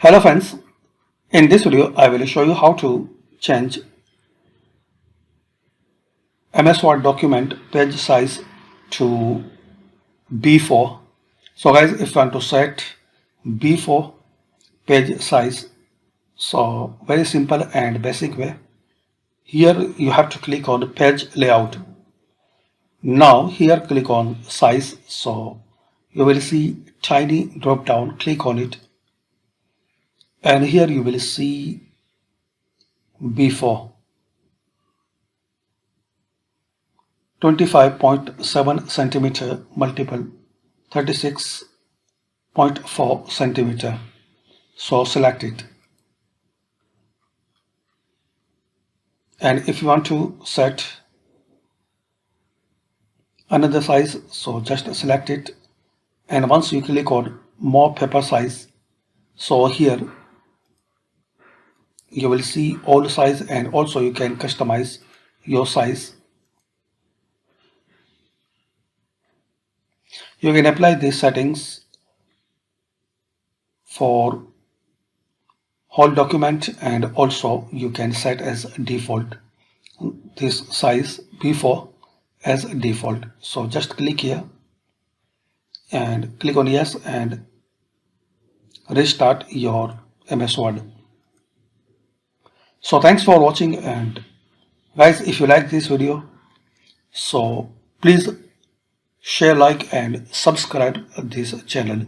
Hello friends, in this video I will show you how to change MS Word document page size to B4. So guys, if you want to set B4 page size, so very simple and basic way. Here you have to click on page layout. Now here click on size, so you will see tiny drop down, click on it, and here you will see B4 25.7 centimeter multiple 36.4 centimeter. So select it, and if you want to set another size, so just select it, and once you click on more paper size, so here you will see all size, and also you can customize your size. You can apply these settings for whole document, and also you can set as default this size B4 as default. So just click here and click on yes and restart your MS Word. So thanks for watching, and guys, if you like this video, so please share, like and subscribe this channel.